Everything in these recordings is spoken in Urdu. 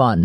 1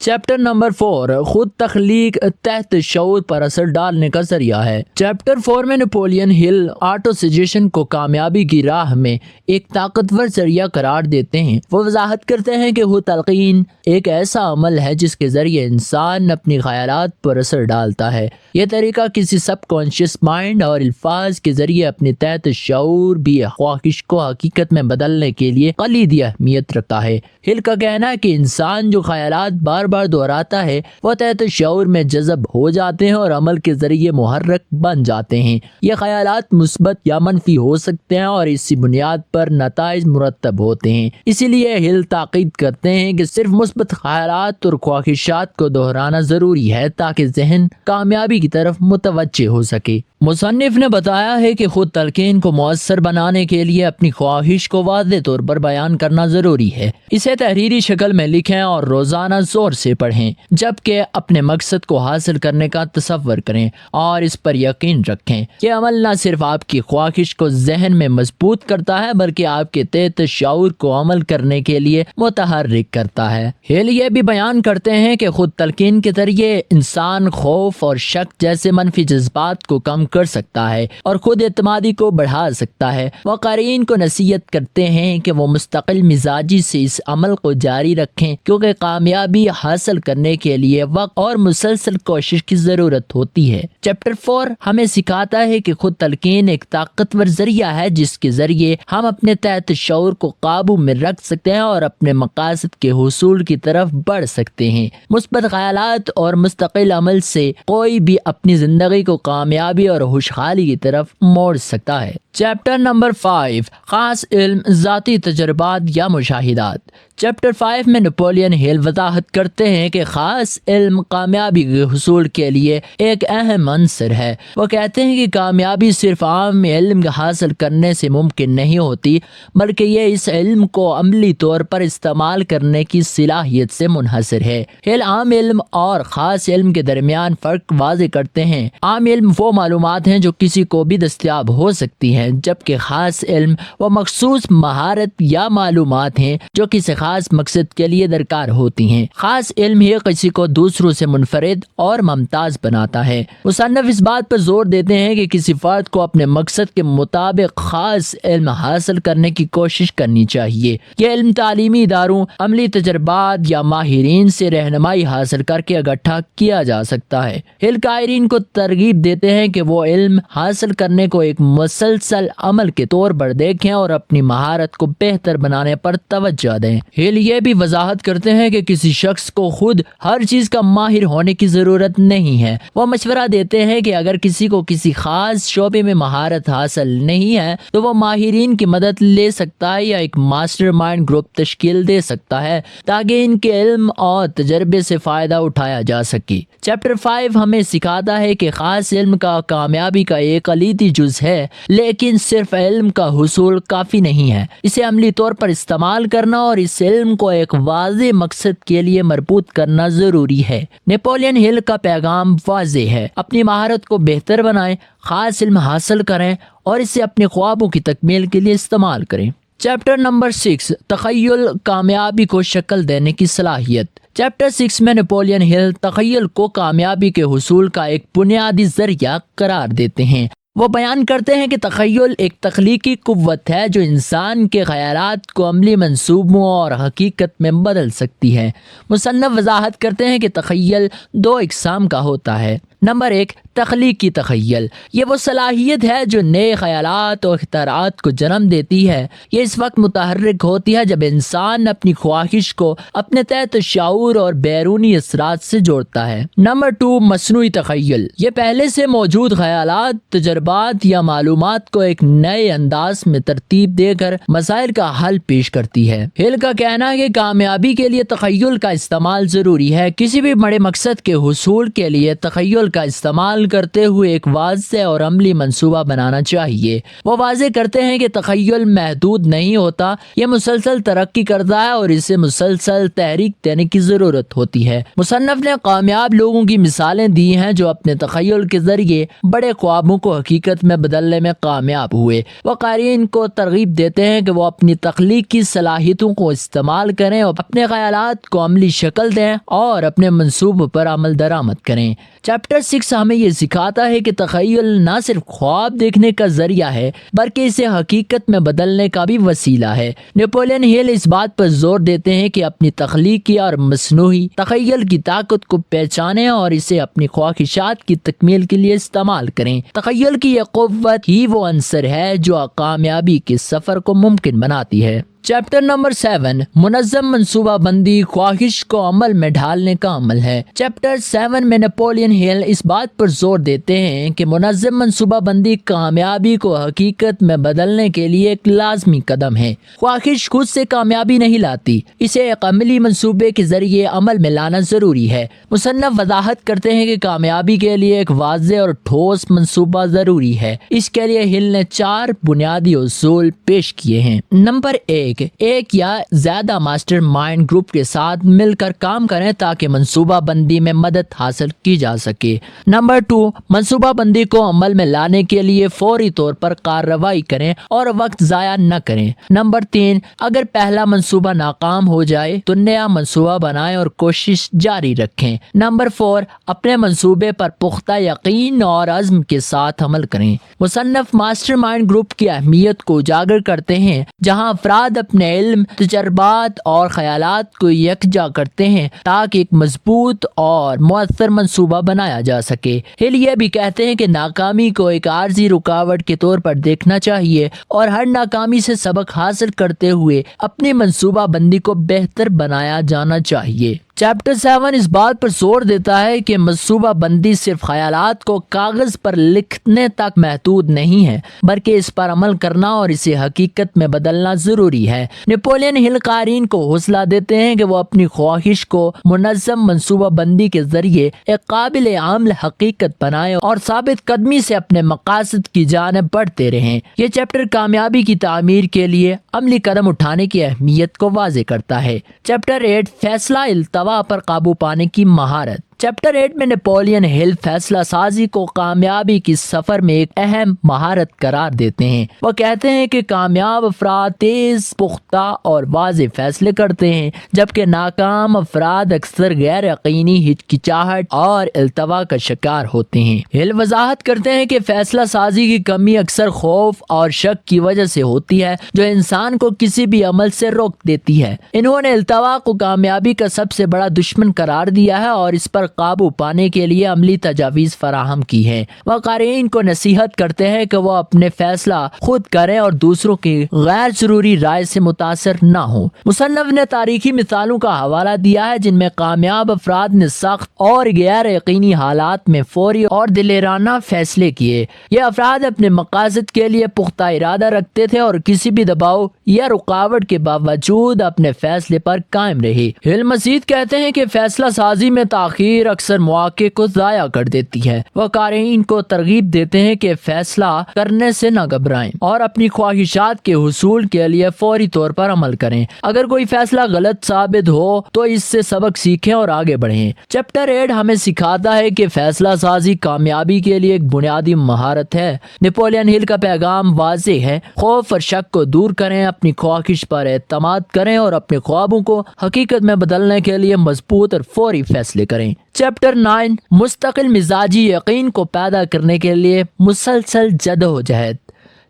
چیپٹر نمبر 4 خود تخلیق تحت شعور پر اثر ڈالنے کا ذریعہ ہے۔ چیپٹر 4 میں نیپولین ہل آٹو سجیشن کو کامیابی کی راہ میں ایک طاقتور ذریعہ قرار دیتے ہیں۔ وہ وضاحت کرتے ہیں کہ خود تلقین ایک ایسا عمل ہے جس کے ذریعے انسان اپنی خیالات پر اثر ڈالتا ہے۔ یہ طریقہ کسی سب کانشیس مائنڈ اور الفاظ کے ذریعے اپنے تحت شعور بھی خواہش کو حقیقت میں بدلنے کے لیے کلیدی اہمیت رکھتا ہے۔ ہل کا کہنا ہے کہ انسان جو خیالات بار بار دہراتا ہے وہ تحت شعور میں جذب ہو جاتے ہیں اور عمل کے ذریعے محرک بن جاتے ہیں۔ یہ خیالات مثبت یا منفی ہو سکتے ہیں اور اسی بنیاد پر نتائج مرتب ہوتے ہیں۔ اسی لیے ہل تاکید کرتے ہیں کہ صرف مثبت خیالات اور خواہشات کو دہرانا ضروری ہے تاکہ ذہن کامیابی کی طرف متوجہ ہو سکے۔ مصنف نے بتایا ہے کہ خود تلقین کو مؤثر بنانے کے لیے اپنی خواہش کو واضح طور پر بیان کرنا ضروری ہے۔ اسے تحریری شکل میں لکھیں اور روزانہ زور سے پڑھیں، جبکہ اپنے مقصد کو حاصل کرنے کا تصور کریں اور اس پر یقین رکھیں۔ یہ عمل نہ صرف آپ کی خواہش کو ذہن میں مضبوط کرتا ہے بلکہ آپ کے تحت شعور کو عمل کرنے کے لیے متحرک کرتا ہے۔ ہیل یہ بھی بیان کرتے ہیں کہ خود تلقین کے ذریعے انسان خوف اور شک جیسے منفی جذبات کو کم کر سکتا ہے اور خود اعتمادی کو بڑھا سکتا ہے۔ وہ قارئین کو نصیحت کرتے ہیں کہ وہ مستقل مزاجی سے اس عمل کو جاری رکھیں کیونکہ کامیابی حاصل کرنے کے لیے وقت اور مسلسل کوشش کی ضرورت ہوتی ہے۔ چیپٹر 4 ہمیں سکھاتا ہے کہ خود تلقین ایک طاقتور ذریعہ ہے جس کے ذریعے ہم اپنے تحت شعور کو قابو میں رکھ سکتے ہیں اور اپنے مقاصد کے حصول کی طرف بڑھ سکتے ہیں۔ مثبت خیالات اور مستقل عمل سے کوئی بھی اپنی زندگی کو کامیابی اور خوشحالی کی طرف موڑ سکتا ہے۔ چیپٹر نمبر 5 خاص علم، ذاتی تجربات یا مشاہدات۔ چیپٹر 5 میں نیپولین ہل وضاحت کرتے ہیں کہ خاص علم کامیابی کے حصول کے لیے ایک اہم عنصر ہے۔ وہ کہتے ہیں کہ کامیابی صرف عام علم حاصل کرنے سے ممکن نہیں ہوتی بلکہ یہ اس علم کو عملی طور پر استعمال کرنے کی صلاحیت سے منحصر ہے۔ ہل عام علم اور خاص علم کے درمیان فرق واضح کرتے ہیں۔ عام علم وہ معلومات ہیں جو کسی کو بھی دستیاب ہو سکتی ہیں، جبکہ خاص علم وہ مخصوص مہارت یا معلومات ہیں جو کسی خاص مقصد کے لیے درکار ہوتی ہیں۔ خاص علم ہی کسی کو دوسروں سے منفرد اور ممتاز بناتا ہے۔ مصنف اس بات پر زور دیتے ہیں کہ کسی فرد کو اپنے مقصد کے مطابق خاص علم حاصل کرنے کی کوشش کرنی چاہیے۔ یہ علم تعلیمی اداروں، عملی تجربات یا ماہرین سے رہنمائی حاصل کر کے اکٹھا کیا جا سکتا ہے۔ ہل قائرین کو ترغیب دیتے ہیں کہ وہ علم حاصل کرنے کو ایک مسلسل عمل کے طور پر دیکھیں اور اپنی مہارت کو بہتر بنانے پر توجہ دیں۔ ہل یہ بھی وضاحت کرتے ہیں کہ کسی شخص کو خود ہر چیز کا ماہر ہونے کی ضرورت نہیں ہے۔ وہ مشورہ دیتے ہیں کہ اگر کسی کو کسی خاص شعبے میں مہارت حاصل نہیں ہے تو وہ ماہرین کی مدد لے سکتا ہے یا ایک ماسٹر مائنڈ گروپ تشکیل دے سکتا ہے تاکہ ان کے علم اور تجربے سے فائدہ اٹھایا جا سکے۔ چیپٹر 5 ہمیں سکھاتا ہے کہ خاص علم کا کامیابی کا ایک کلیدی جز ہے، لیکن صرف علم کا حصول کافی نہیں ہے۔ اسے عملی طور پر استعمال کرنا اور اس علم کو ایک واضح مقصد کے لیے مربوط کرنا ضروری ہے۔ نیپولین ہل کا پیغام واضح ہے: اپنی مہارت کو بہتر بنائیں، خاص علم حاصل کریں اور اسے اپنے خوابوں کی تکمیل کے لیے استعمال کریں۔ چیپٹر نمبر 6 تخیل، کامیابی کو شکل دینے کی صلاحیت۔ چیپٹر 6 میں نیپولین ہل تخیل کو کامیابی کے حصول کا ایک بنیادی ذریعہ قرار دیتے ہیں۔ وہ بیان کرتے ہیں کہ تخیل ایک تخلیقی قوت ہے جو انسان کے خیالات کو عملی منصوبوں اور حقیقت میں بدل سکتی ہے۔ مصنف وضاحت کرتے ہیں کہ تخیل 2 اقسام کا ہوتا ہے۔ نمبر 1 تخلیقی تخیل، یہ وہ صلاحیت ہے جو نئے خیالات اور اختراعات کو جنم دیتی ہے۔ یہ اس وقت متحرک ہوتی ہے جب انسان اپنی خواہش کو اپنے تحت شعور اور بیرونی اثرات سے جوڑتا ہے۔ نمبر 2 مصنوعی تخیل، یہ پہلے سے موجود خیالات، تجربات یا معلومات کو ایک نئے انداز میں ترتیب دے کر مسائل کا حل پیش کرتی ہے۔ ہل کا کہنا ہے کہ کامیابی کے لیے تخیل کا استعمال ضروری ہے۔ کسی بھی بڑے مقصد کے حصول کے لیے تخیل کا استعمال کرتے ہوئے ایک واضح اور عملی منصوبہ بنانا چاہیے۔ وہ واضح کرتے ہیں کہ تخیل محدود نہیں ہوتا، یہ مسلسل ترقی کرتا ہے اور اسے مسلسل تحریک دینے کی ضرورت ہوتی ہے۔ مصنف نے کامیاب لوگوں کی مثالیں دی ہیں جو اپنے تخیل کے ذریعے بڑے خوابوں کو حقیقت میں بدلنے میں کامیاب ہوئے۔ وہ قارئین کو ترغیب دیتے ہیں کہ وہ اپنی تخلیقی صلاحیتوں کو استعمال کریں اور اپنے خیالات کو عملی شکل دیں اور اپنے منصوبوں پر عمل درآمد کریں۔ چیپٹر 6 ہمیں یہ سکھاتا ہے کہ تخیل نہ صرف خواب دیکھنے کا ذریعہ ہے بلکہ اسے حقیقت میں بدلنے کا بھی وسیلہ ہے۔ نیپولین ہل اس بات پر زور دیتے ہیں کہ اپنی تخلیقی اور مصنوعی تخیل کی طاقت کو پہچانیں اور اسے اپنی خواہشات کی تکمیل کے لیے استعمال کریں۔ تخیل کی یہ قوت ہی وہ عنصر ہے جو کامیابی کے سفر کو ممکن بناتی ہے۔ چیپٹر نمبر 7 منظم منصوبہ بندی خواہش کو عمل میں ڈھالنے کا عمل ہے۔ چیپٹر 7 میں نیپولین ہل اس بات پر زور دیتے ہیں کہ منظم منصوبہ بندی کامیابی کو حقیقت میں بدلنے کے لیے ایک لازمی قدم ہے۔ خواہش خود سے کامیابی نہیں لاتی، اسے ایک عملی منصوبے کے ذریعے عمل میں لانا ضروری ہے۔ مصنف وضاحت کرتے ہیں کہ کامیابی کے لیے ایک واضح اور ٹھوس منصوبہ ضروری ہے۔ اس کے لیے ہل نے 4 بنیادی اصول پیش کیے ہیں۔ نمبر 1، ایک یا زیادہ ماسٹر مائنڈ گروپ کے ساتھ مل کر کام کریں تاکہ منصوبہ بندی میں مدد حاصل کی جا سکے۔ نمبر 2، منصوبہ بندی کو عمل میں لانے کے لیے فوری طور پر کارروائی کریں اور وقت ضائع نہ کریں۔ نمبر 3، اگر پہلا منصوبہ ناکام ہو جائے تو نیا منصوبہ بنائیں اور کوشش جاری رکھیں۔ نمبر 4، اپنے منصوبے پر پختہ یقین اور عزم کے ساتھ عمل کریں۔ مصنف ماسٹر مائنڈ گروپ کی اہمیت کو اجاگر کرتے ہیں، جہاں افراد اپنے علم، تجربات اور خیالات کو یکجا کرتے ہیں تاکہ ایک مضبوط اور مؤثر منصوبہ بنایا جا سکے۔ ہل یہ بھی کہتے ہیں کہ ناکامی کو ایک عارضی رکاوٹ کے طور پر دیکھنا چاہیے اور ہر ناکامی سے سبق حاصل کرتے ہوئے اپنی منصوبہ بندی کو بہتر بنایا جانا چاہیے۔ چیپٹر 7 اس بات پر زور دیتا ہے کہ منصوبہ بندی صرف خیالات کو کاغذ پر لکھنے تک محدود نہیں ہے بلکہ اس پر عمل کرنا اور اسے حقیقت میں بدلنا ضروری ہے۔ نیپولین ہل قارئین کو حوصلہ دیتے ہیں کہ وہ اپنی خواہش کو منظم منصوبہ بندی کے ذریعے ایک قابل عمل حقیقت بنائیں اور ثابت قدمی سے اپنے مقاصد کی جانب بڑھتے رہیں۔ یہ چیپٹر کامیابی کی تعمیر کے لیے عملی قدم اٹھانے کی اہمیت کو واضح کرتا ہے۔ چیپٹر 8 فیصلہ التوا پر قابو پانے کی مہارت۔ چیپٹر 8 میں نیپولین ہل فیصلہ سازی کو کامیابی کی سفر میں ایک اہم مہارت قرار دیتے ہیں۔ وہ کہتے ہیں کہ کامیاب افراد تیز، پختہ اور واضح فیصلے کرتے ہیں جبکہ ناکام افراد اکثر غیر یقینی، ہچکچاہٹ اور التوا کا شکار ہوتے ہیں۔ ہل وضاحت کرتے ہیں کہ فیصلہ سازی کی کمی اکثر خوف اور شک کی وجہ سے ہوتی ہے جو انسان کو کسی بھی عمل سے روک دیتی ہے۔ انہوں نے التوا کو کامیابی کا سب سے بڑا دشمن قرار دیا ہے اور اس پر قابو پانے کے لیے عملی تجاویز فراہم کی ہیں۔ وہ قارئین کو نصیحت کرتے ہیں کہ وہ اپنے فیصلہ خود کریں اور دوسروں کی غیر ضروری رائے سے متاثر نہ ہوں۔ مصنف نے تاریخی مثالوں کا حوالہ دیا ہے جن میں کامیاب افراد نے سخت اور غیر یقینی حالات میں فوری اور دلیرانہ فیصلے کیے۔ یہ افراد اپنے مقاصد کے لیے پختہ ارادہ رکھتے تھے اور کسی بھی دباؤ یا رکاوٹ کے باوجود اپنے فیصلے پر قائم رہے۔ ہل مزید کہتے ہیں کہ فیصلہ سازی میں تاخیر اکثر مواقع کو ضائع کر دیتی ہے۔ وہ قارئین کو ترغیب دیتے ہیں کہ فیصلہ کرنے سے نہ گھبرائیں اور اپنی خواہشات کے حصول کے لیے فوری طور پر عمل کریں۔ اگر کوئی فیصلہ غلط ثابت ہو تو اس سے سبق سیکھیں اور آگے بڑھیں۔ چیپٹر 8 ہمیں سکھاتا ہے کہ فیصلہ سازی کامیابی کے لیے ایک بنیادی مہارت ہے۔ نیپولین ہل کا پیغام واضح ہے، خوف اور شک کو دور کریں، اپنی خواہش پر اعتماد کریں اور اپنے خوابوں کو حقیقت میں بدلنے کے لیے مضبوط اور فوری فیصلے کریں۔ چیپٹر 9 مستقل مزاجی یقین کو پیدا کرنے کے لیے مسلسل جدوجہد۔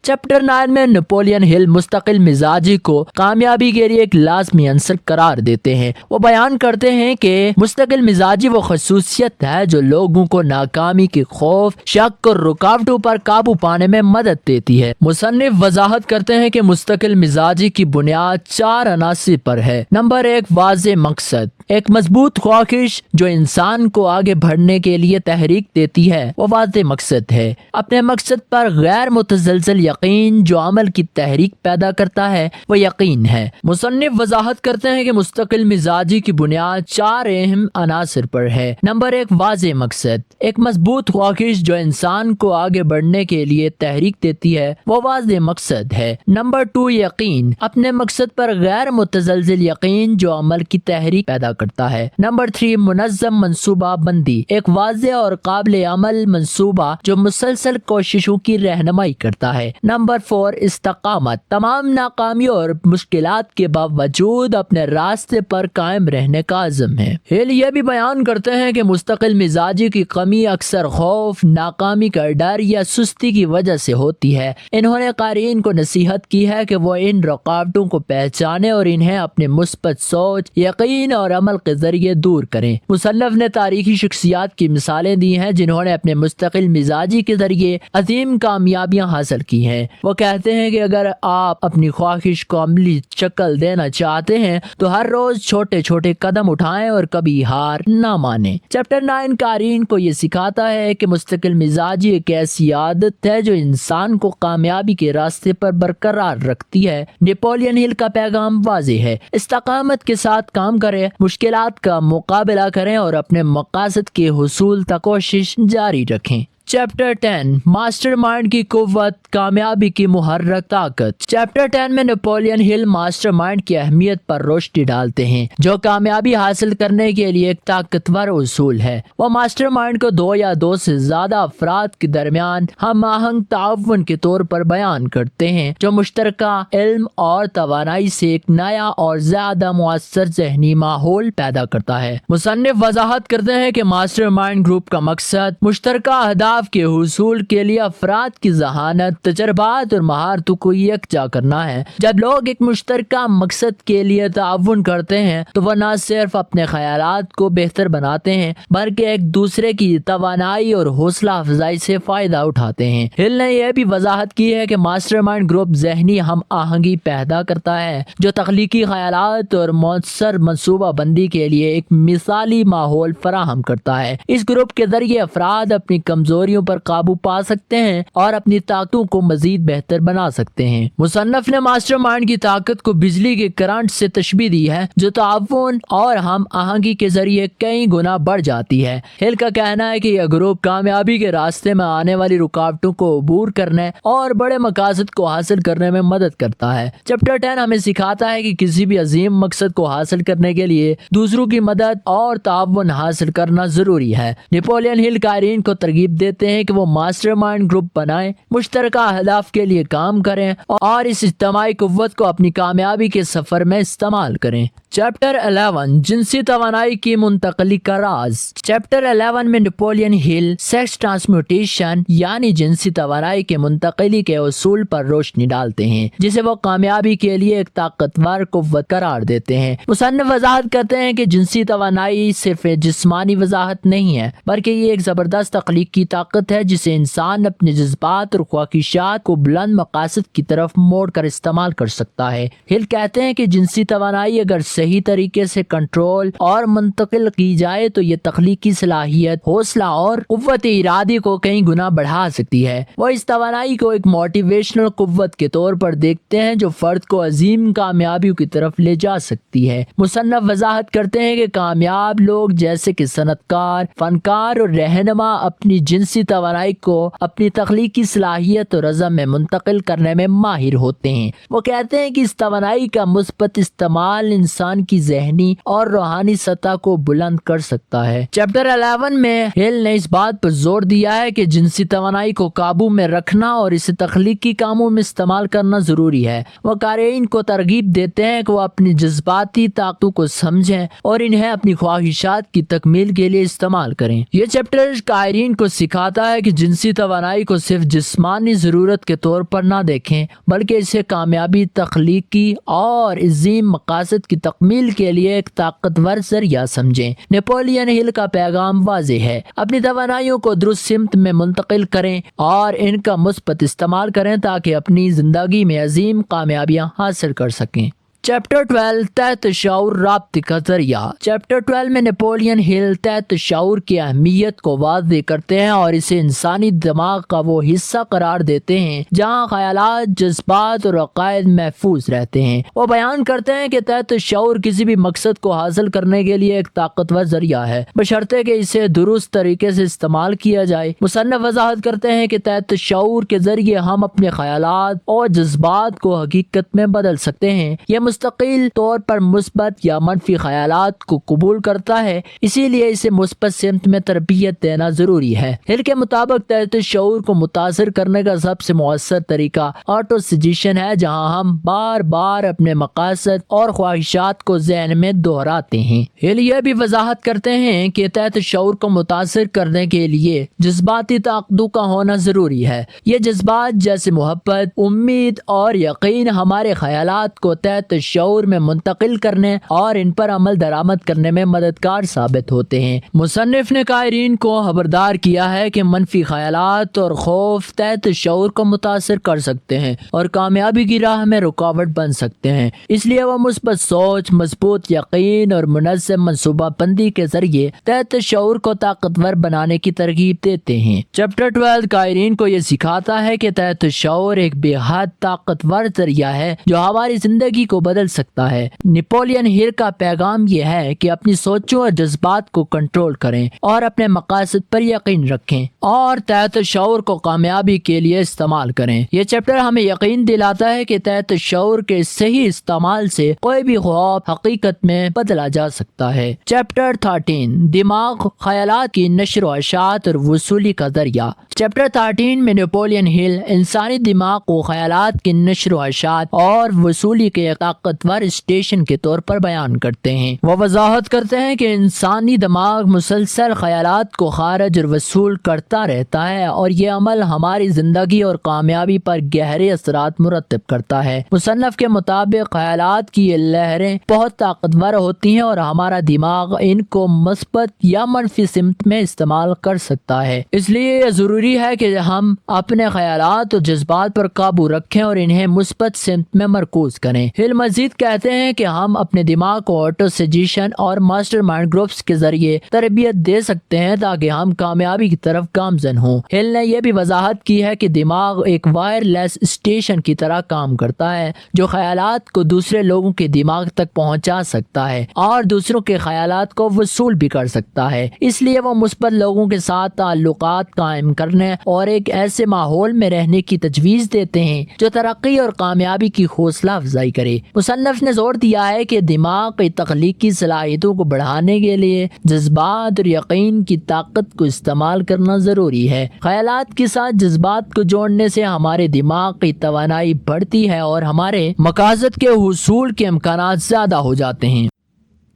چیپٹر 9 میں نیپولین ہل مستقل مزاجی کو کامیابی کے لیے ایک لازمی عنصر قرار دیتے ہیں۔ وہ بیان کرتے ہیں کہ مستقل مزاجی وہ خصوصیت ہے جو لوگوں کو ناکامی کے خوف، شک اور رکاوٹوں پر قابو پانے میں مدد دیتی ہے۔ مصنف وضاحت کرتے ہیں کہ مستقل مزاجی کی بنیاد 4 عناصر پر ہے۔ نمبر 1 واضح مقصد۔ ایک مضبوط خواہش جو انسان کو آگے بڑھنے کے لیے تحریک دیتی ہے وہ واضح مقصد ہے۔ اپنے مقصد پر غیر متزلزل یقین جو عمل کی تحریک پیدا کرتا ہے وہ یقین ہے۔ مصنف وضاحت کرتے ہیں کہ مستقل مزاجی کی بنیاد 4 اہم عناصر پر ہے۔ نمبر 1، واضح مقصد۔ ایک مضبوط خواہش جو انسان کو آگے بڑھنے کے لیے تحریک دیتی ہے وہ واضح مقصد ہے۔ نمبر 2، یقین۔ اپنے مقصد پر غیر متزلزل یقین جو عمل کی تحریک پیدا کرتا ہے۔ نمبر 3، منظم منصوبہ بندی۔ ایک واضح اور قابل عمل منصوبہ جو مسلسل کوششوں کی رہنمائی کرتا ہے۔ نمبر 4، استقامت۔ تمام ناکامیوں اور مشکلات کے باوجود اپنے راستے پر قائم رہنے کا عزم ہے۔ ہل یہ بھی بیان کرتے ہیں کہ مستقل مزاجی کی کمی اکثر خوف، ناکامی کا ڈر یا سستی کی وجہ سے ہوتی ہے۔ انہوں نے قارئین کو نصیحت کی ہے کہ وہ ان رکاوٹوں کو پہچانیں اور انہیں اپنے مثبت سوچ، یقین اور عمل کے ذریعے دور کریں۔ مصنف نے تاریخی شخصیات کی مثالیں دی ہیں جنہوں نے اپنے مستقل مزاجی کے ذریعے عظیم کامیابیاں حاصل کی ہیں۔ وہ کہتے ہیں کہ اگر آپ اپنی خواہش کو عملی شکل دینا چاہتے ہیں تو ہر روز چھوٹے چھوٹے قدم اٹھائیں اور کبھی ہار نہ مانیں۔ چیپٹر 9 قارئین کو یہ سکھاتا ہے کہ مستقل مزاجی ایک ایسی عادت ہے جو انسان کو کامیابی کے راستے پر برقرار رکھتی ہے۔ نیپولین ہل کا پیغام واضح ہے۔ استقامت کے ساتھ کام کریں، مشکلات کا مقابلہ کریں اور اپنے مقاصد کے حصول تک کوشش جاری رکھیں۔ چیپٹر 10 ماسٹر مائنڈ کی قوت، کامیابی کی محرک طاقت۔ چیپٹر 10 میں نیپولین ہل ماسٹر مائنڈ کی اہمیت پر روشنی ڈالتے ہیں جو کامیابی حاصل کرنے کے لیے ایک طاقتور اصول ہے۔ وہ ماسٹر مائنڈ کو 2 یا 2 سے زیادہ افراد کے درمیان ہم آہنگ تعاون کے طور پر بیان کرتے ہیں جو مشترکہ علم اور توانائی سے ایک نیا اور زیادہ مؤثر ذہنی ماحول پیدا کرتا ہے۔ مصنف وضاحت کرتے ہیں کہ ماسٹر مائنڈ گروپ کا مقصد مشترکہ اہداف کے حصول کے لیے افراد کی ذہانت، تجربات اور مہارتوں کو یکجا کرنا ہے۔ جب لوگ ایک مشترکہ مقصد کے لیے تعاون کرتے ہیں تو وہ نہ صرف اپنے خیالات کو بہتر بناتے ہیں بلکہ ایک دوسرے کی توانائی اور حوصلہ افزائی سے فائدہ اٹھاتے ہیں۔ ہل نے یہ بھی وضاحت کی ہے کہ ماسٹر مائنڈ گروپ ذہنی ہم آہنگی پیدا کرتا ہے جو تخلیقی خیالات اور مؤثر منصوبہ بندی کے لیے ایک مثالی ماحول فراہم کرتا ہے۔ اس گروپ کے ذریعے افراد اپنی کمزوریوں پر قابو پا سکتے ہیں اور اپنی طاقتوں کو مزید بہتر بنا سکتے ہیں۔ مصنف نے ماسٹر مائنڈ کی طاقت کو بجلی کے کرنٹ سے تشبیہ دی ہے جو تعاون اور ہم آہنگی کے ذریعے کئی گنا بڑھ جاتی ہے۔ ہل کا کہنا ہے کہ یہ گروپ کامیابی کے راستے میں آنے والی رکاوٹوں کو عبور کرنے اور بڑے مقاصد کو حاصل کرنے میں مدد کرتا ہے۔ چیپٹر 10 ہمیں سکھاتا ہے کہ کسی بھی عظیم مقصد کو حاصل کرنے کے لیے دوسروں کی مدد اور تعاون حاصل کرنا ضروری ہے۔ نیپولین ہل قارئین کو ترغیب دیتے ہیں کہ وہ ماسٹر مائنڈ گروپ بنائیں، مشترکہ اہداف کے لیے کام کریں اور اس اجتماعی قوت کو اپنی کامیابی کے سفر میں استعمال کریں۔ چیپٹر 11 جنسی توانائی کی منتقلی کا راز۔ چیپٹر 11 میں نیپولین ہل سیکس ٹرانسمیوٹیشن یعنی جنسی توانائی کے منتقلی کے اصول پر روشنی ڈالتے ہیں جسے وہ کامیابی کے لیے ایک طاقتور قوت قرار دیتے ہیں۔ مصنف وضاحت کرتے ہیں کہ جنسی توانائی صرف جسمانی وضاحت نہیں ہے بلکہ یہ ایک زبردست تخلیقی طاقت ہے جسے انسان اپنے جذبات اور خواہشات کو بلند مقاصد کی طرف موڑ کر استعمال کر سکتا ہے۔ ہل کہتے ہیں کہ جنسی توانائی اگر صحیح طریقے سے کنٹرول اور منتقل کی جائے تو یہ تخلیقی صلاحیت، حوصلہ اور قوت ارادی کو کئی گنا بڑھا سکتی ہے۔ وہ اس توانائی کو ایک موٹیویشنل قوت کے طور پر دیکھتے ہیں جو فرد کو عظیم کامیابیوں کی طرف لے جا سکتی ہے۔ مصنف وضاحت کرتے ہیں کہ کامیاب لوگ جیسے کہ صنعت کار، فنکار اور رہنما اپنی جنسی توانائی کو اپنی تخلیقی صلاحیت اور عزم میں منتقل کرنے میں ماہر ہوتے ہیں۔ وہ کہتے ہیں کہ اس توانائی کا مثبت استعمال انسان کی ذہنی اور روحانی سطح کو بلند کر سکتا ہے۔ چیپٹر 11 میں ہل نے اس بات پر زور دیا ہے کہ جنسی توانائی کو قابو میں رکھنا اور اسے تخلیقی کاموں میں استعمال کرنا ضروری ہے۔ وہ قارئین کو ترغیب دیتے ہیں کہ وہ اپنی جذباتی طاقتوں کو سمجھیں اور انہیں اپنی خواہشات کی تکمیل کے لیے استعمال کریں۔ یہ چیپٹر قارئین کو سکھاتا ہے کہ جنسی توانائی کو صرف جسمانی ضرورت کے طور پر نہ دیکھیں بلکہ اسے کامیابی، تخلیقی اور عظیم مقاصد کی تکمیل کے لیے ایک طاقتور ذریعہ سمجھیں۔ نیپولین ہل کا پیغام واضح ہے، اپنی توانائیوں کو درست سمت میں منتقل کریں اور ان کا مثبت استعمال کریں تاکہ اپنی زندگی میں عظیم کامیابیاں حاصل کر سکیں۔ چیپٹر 12 تحت شعور رابطے کا ذریعہ۔ چیپٹر 12 میں نیپولین ہل تحت شعور کی اہمیت کو واضح کرتے ہیں اور اسے انسانی دماغ کا وہ حصہ قرار دیتے ہیں جہاں خیالات، جذبات اور عقائد محفوظ رہتے ہیں۔ وہ بیان کرتے ہیں کہ تحت شعور کسی بھی مقصد کو حاصل کرنے کے لیے ایک طاقتور ذریعہ ہے، بشرطے کہ اسے درست طریقے سے استعمال کیا جائے۔ مصنف وضاحت کرتے ہیں کہ تحت شعور کے ذریعے ہم اپنے خیالات اور جذبات کو حقیقت میں بدل سکتے ہیں۔ یہ مستقل طور پر مثبت یا منفی خیالات کو قبول کرتا ہے، اسی لیے اسے مثبت سمت میں تربیت دینا ضروری ہے۔ ہل کے مطابق تحت شعور کو متاثر کرنے کا سب سے مؤثر طریقہ آٹو سجیشن ہے، جہاں ہم بار بار اپنے مقاصد اور خواہشات کو ذہن میں دہراتے ہیں۔ ہل یہ بھی وضاحت کرتے ہیں کہ تحت شعور کو متاثر کرنے کے لیے جذباتی طاقتوں کا ہونا ضروری ہے۔ یہ جذبات جیسے محبت، امید اور یقین ہمارے خیالات کو تحت شعور میں منتقل کرنے اور ان پر عمل درآمد کرنے میں مددگار ثابت ہوتے ہیں۔ مصنف نے قارئین کو خبردار کیا ہے کہ منفی خیالات اور خوف تحت شعور کو متاثر کر سکتے ہیں اور کامیابی کی راہ میں رکاوٹ بن سکتے ہیں، اس لیے وہ مثبت سوچ، مضبوط یقین اور منظم منصوبہ بندی کے ذریعے تحت شعور کو طاقتور بنانے کی ترغیب دیتے ہیں۔ چیپٹر 12 قارئین کو یہ سکھاتا ہے کہ تحت شعور ایک بے حد طاقتور ذریعہ ہے جو ہماری زندگی کو بدل سکتا ہے۔ نیپولین ہل کا پیغام یہ ہے کہ اپنی سوچوں اور جذبات کو کنٹرول کریں اور اپنے مقاصد پر یقین رکھیں اور تحت شعور کو کامیابی کے لیے استعمال کریں۔ یہ چیپٹر ہمیں یقین دلاتا ہے کہ تحت شعور کے صحیح استعمال سے کوئی بھی خواب حقیقت میں بدلا جا سکتا ہے۔ چیپٹر 13 دماغ، خیالات کی نشر و اشاعت اور وصولی کا ذریعہ۔ چیپٹر 13 میں نیپولین ہل انسانی دماغ کو خیالات کی نشر و اشاعت اور وصولی کے ایک طاقتور اسٹیشن کے طور پر بیان کرتے ہیں۔ وہ وضاحت کرتے ہیں کہ انسانی دماغ مسلسل خیالات کو خارج اور وصول کرتا رہتا ہے اور یہ عمل ہماری زندگی اور کامیابی پر گہرے اثرات مرتب کرتا ہے۔ مصنف کے مطابق خیالات کی یہ لہریں بہت طاقتور ہوتی ہیں اور ہمارا دماغ ان کو مثبت یا منفی سمت میں استعمال کر سکتا ہے۔ اس لیے یہ ضروری ہے کہ ہم اپنے خیالات اور جذبات پر قابو رکھیں اور انہیں مثبت سمت میں مرکوز کریں۔ ہل مزید کہتے ہیں کہ ہم اپنے دماغ کو آٹو سجیشن اور ماسٹر مائنڈ گروپس کے ذریعے تربیت دے سکتے ہیں تاکہ ہم کامیابی کی طرف گامزن ہوں۔ ہل نے یہ بھی وضاحت کی ہے کہ دماغ ایک وائرلیس اسٹیشن کی طرح کام کرتا ہے جو خیالات کو دوسرے لوگوں کے دماغ تک پہنچا سکتا ہے اور دوسروں کے خیالات کو وصول بھی کر سکتا ہے۔ اس لیے وہ مثبت لوگوں کے ساتھ تعلقات قائم کرنے اور ایک ایسے ماحول میں رہنے کی تجویز دیتے ہیں جو ترقی اور کامیابی کی حوصلہ افزائی کرے۔ مصنف نے زور دیا ہے کہ دماغ کی تخلیقی صلاحیتوں کو بڑھانے کے لیے جذبات اور یقین کی طاقت کو استعمال کرنا ضروری ہے۔ خیالات کے ساتھ جذبات کو جوڑنے سے ہمارے دماغ کی توانائی بڑھتی ہے اور ہمارے مقاصد کے حصول کے امکانات زیادہ ہو جاتے ہیں۔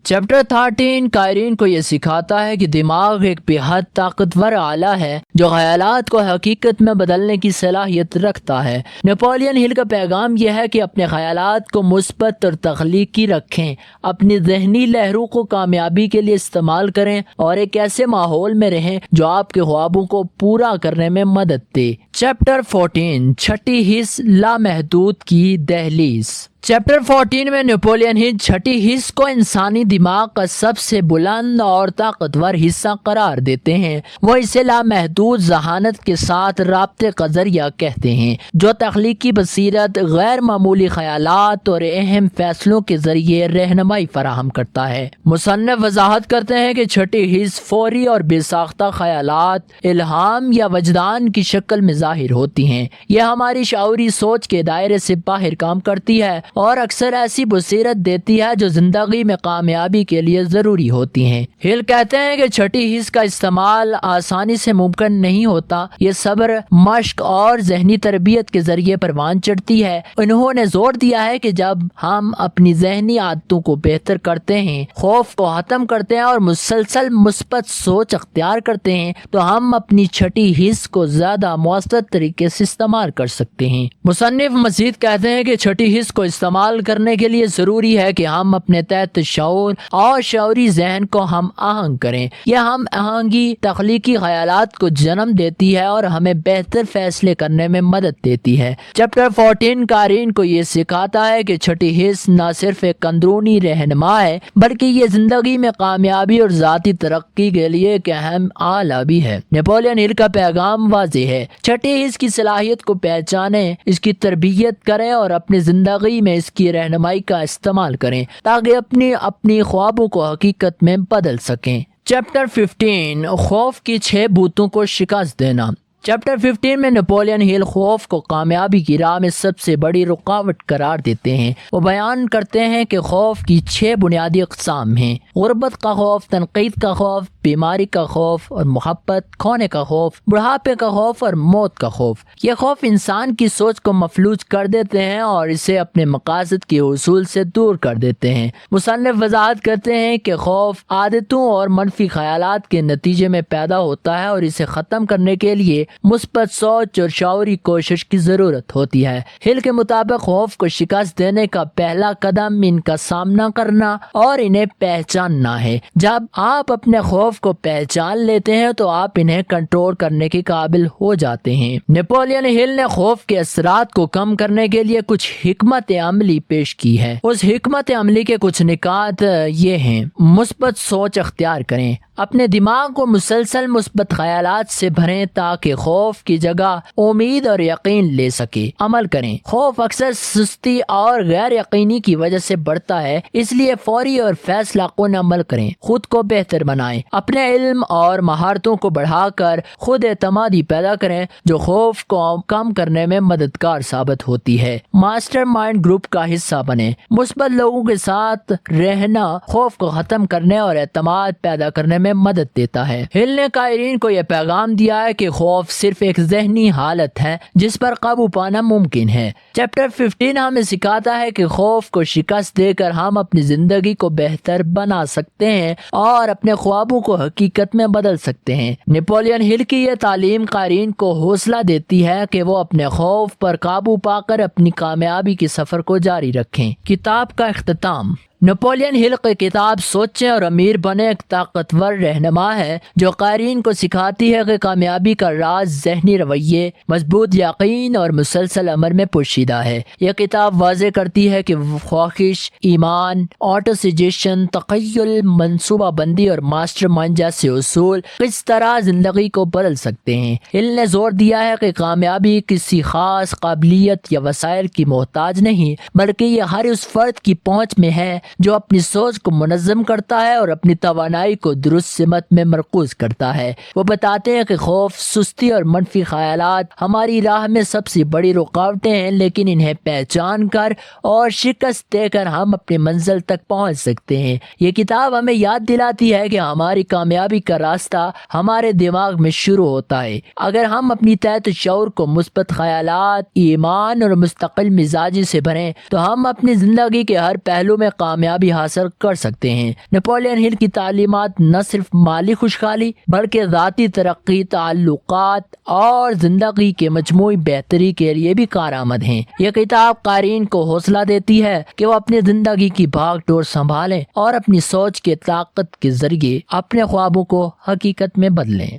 چیپٹر 13 قارئین کو یہ سکھاتا ہے کہ دماغ ایک بے حد طاقتور آلہ ہے جو خیالات کو حقیقت میں بدلنے کی صلاحیت رکھتا ہے۔ نیپولین ہل کا پیغام یہ ہے کہ اپنے خیالات کو مثبت اور تخلیقی رکھیں، اپنی ذہنی لہروں کو کامیابی کے لیے استعمال کریں اور ایک ایسے ماحول میں رہیں جو آپ کے خوابوں کو پورا کرنے میں مدد دے۔ چیپٹر 14 چھٹی حس لامحدود کی دہلیز۔ چیپٹر 14 میں نیپولین ہل چھٹی حس کو انسانی دماغ کا سب سے بلند اور طاقتور حصہ قرار دیتے ہیں۔ وہ اسے لامحدود ذہانت کے ساتھ رابطے کا ذریعہ کہتے ہیں جو تخلیقی بصیرت، غیر معمولی خیالات اور اہم فیصلوں کے ذریعے رہنمائی فراہم کرتا ہے۔ مصنف وضاحت کرتے ہیں کہ چھٹی حس فوری اور بے ساختہ خیالات، الہام یا وجدان کی شکل میں ظاہر ہوتی ہیں۔ یہ ہماری شعوری سوچ کے دائرے سے باہر کام کرتی ہے اور اکثر ایسی بصیرت دیتی ہے جو زندگی میں کامیابی کے لیے ضروری ہوتی ہیں۔ ہل کہتے ہیں کہ چھٹی حس کا استعمال آسانی سے ممکن نہیں ہوتا، یہ صبر، مشق اور ذہنی تربیت کے ذریعے پروان چڑھتی ہے۔ انہوں نے زور دیا ہے کہ جب ہم اپنی ذہنی عادتوں کو بہتر کرتے ہیں، خوف کو ختم کرتے ہیں اور مسلسل مثبت سوچ اختیار کرتے ہیں تو ہم اپنی چھٹی حس کو زیادہ مؤثر طریقے سے استعمال کر سکتے ہیں۔ مصنف مزید کہتے ہیں کہ چھٹی حس کو استعمال استعمال کرنے کے لیے ضروری ہے کہ ہم اپنے تحت شعور اور شعوری ذہن کو ہم آہنگ کریں۔ یہ ہم آہنگی تخلیقی خیالات کو جنم دیتی ہے اور ہمیں بہتر فیصلے کرنے میں مدد دیتی ہے۔ چیپٹر 14 قارئین کو یہ سکھاتا ہے کہ چھٹی حص نہ صرف ایک اندرونی رہنما ہے بلکہ یہ زندگی میں کامیابی اور ذاتی ترقی کے لیے ایک اہم آلہ بھی ہے۔ نیپولین ہل کا پیغام واضح ہے، چھٹی حص کی صلاحیت کو پہچانیں، اس کی تربیت کریں اور اپنی زندگی میں اس کی رہنمائی کا استعمال کریں تاکہ اپنی خوابوں کو حقیقت میں بدل سکیں۔ چیپٹر 15 خوف کی 6 بھوتوں کو شکست دینا۔ چیپٹر 15 میں نیپولین ہل خوف کو کامیابی کی راہ میں سب سے بڑی رکاوٹ قرار دیتے ہیں۔ وہ بیان کرتے ہیں کہ خوف کی 6 بنیادی اقسام ہیں: غربت کا خوف، تنقید کا خوف، بیماری کا خوف اور محبت، کھونے کا خوف، بڑھاپے کا خوف اور موت کا خوف۔ یہ خوف انسان کی سوچ کو مفلوج کر دیتے ہیں اور اسے اپنے مقاصد کے حصول سے دور کر دیتے ہیں۔ مصنف وضاحت کرتے ہیں کہ خوف عادتوں اور منفی خیالات کے نتیجے میں پیدا ہوتا ہے اور اسے ختم کرنے کے لیے مثبت سوچ اور شعوری کوشش کی ضرورت ہوتی ہے۔ ہل کے مطابق خوف کو شکست دینے کا پہلا قدم ان کا سامنا کرنا اور انہیں پہچاننا ہے۔ جب آپ اپنے خوف کو پہچان لیتے ہیں تو آپ انہیں کنٹرول کرنے کے قابل ہو جاتے ہیں۔ نیپولین ہل نے خوف کے اثرات کو کم کرنے کے لیے کچھ حکمت عملی پیش کی ہے۔ اس حکمت عملی کے کچھ نکات یہ ہیں: مثبت سوچ اختیار کریں، اپنے دماغ کو مسلسل مثبت خیالات سے بھریں تاکہ خوف کی جگہ امید اور یقین لے سکے۔ عمل کریں، خوف اکثر سستی اور غیر یقینی کی وجہ سے بڑھتا ہے، اس لیے فوری اور فیصلہ کن عمل کریں۔ خود کو بہتر بنائیں، اپنے علم اور مہارتوں کو بڑھا کر خود اعتمادی پیدا کریں جو خوف کو کم کرنے میں مددگار ثابت ہوتی ہے۔ ماسٹر مائنڈ گروپ کا حصہ بنیں، مثبت لوگوں کے ساتھ رہنا خوف کو ختم کرنے اور اعتماد پیدا کرنے میں مدد دیتا ہے۔ ہل نے قائرین کو یہ پیغام دیا ہے کہ خوف صرف ایک ذہنی حالت ہے جس پر قابو پانا ممکن ہے۔ چیپٹر 15 ہمیں سکھاتا ہے کہ خوف کو شکست دے کر ہم اپنی زندگی کو بہتر بنا سکتے ہیں اور اپنے خوابوں کو حقیقت میں بدل سکتے ہیں۔ نیپولین ہل کی یہ تعلیم قائرین کو حوصلہ دیتی ہے کہ وہ اپنے خوف پر قابو پا کر اپنی کامیابی کے سفر کو جاری رکھیں۔ کتاب کا اختتام۔ نیپولین ہل کی کتاب سوچیں اور امیر بنے ایک طاقتور رہنما ہے جو قائرین کو سکھاتی ہے کہ کامیابی کا راز ذہنی رویے، مضبوط یقین اور مسلسل عمل میں پوشیدہ ہے۔ یہ کتاب واضح کرتی ہے کہ خواہش، ایمان، آٹو سجیشن، تخیل، منصوبہ بندی اور ماسٹر مائنڈ جیسے اصول کس طرح زندگی کو بدل سکتے ہیں۔ ہل نے زور دیا ہے کہ کامیابی کسی خاص قابلیت یا وسائل کی محتاج نہیں بلکہ یہ ہر اس فرد کی پہنچ میں ہے جو اپنی سوچ کو منظم کرتا ہے اور اپنی توانائی کو درست سمت میں مرکوز کرتا ہے۔ وہ بتاتے ہیں کہ خوف، سستی اور منفی خیالات ہماری راہ میں سب سے بڑی رکاوٹیں ہیں، لیکن انہیں پہچان کر اور شکست دے کر ہم اپنی منزل تک پہنچ سکتے ہیں۔ یہ کتاب ہمیں یاد دلاتی ہے کہ ہماری کامیابی کا راستہ ہمارے دماغ میں شروع ہوتا ہے۔ اگر ہم اپنی تحت شعور کو مثبت خیالات، ایمان اور مستقل مزاجی سے بھریں تو ہم اپنی زندگی کے ہر پہلو میں کامیابی حاصل کر سکتے ہیں۔ نیپولین ہل کی تعلیمات نہ صرف مالی خوشحالی بلکہ ذاتی ترقی، تعلقات اور زندگی کے مجموعی بہتری کے لیے بھی کارآمد ہیں۔ یہ کتاب قارئین کو حوصلہ دیتی ہے کہ وہ اپنی زندگی کی بھاگ دوڑ سنبھالیں اور اپنی سوچ کے طاقت کے ذریعے اپنے خوابوں کو حقیقت میں بدلیں۔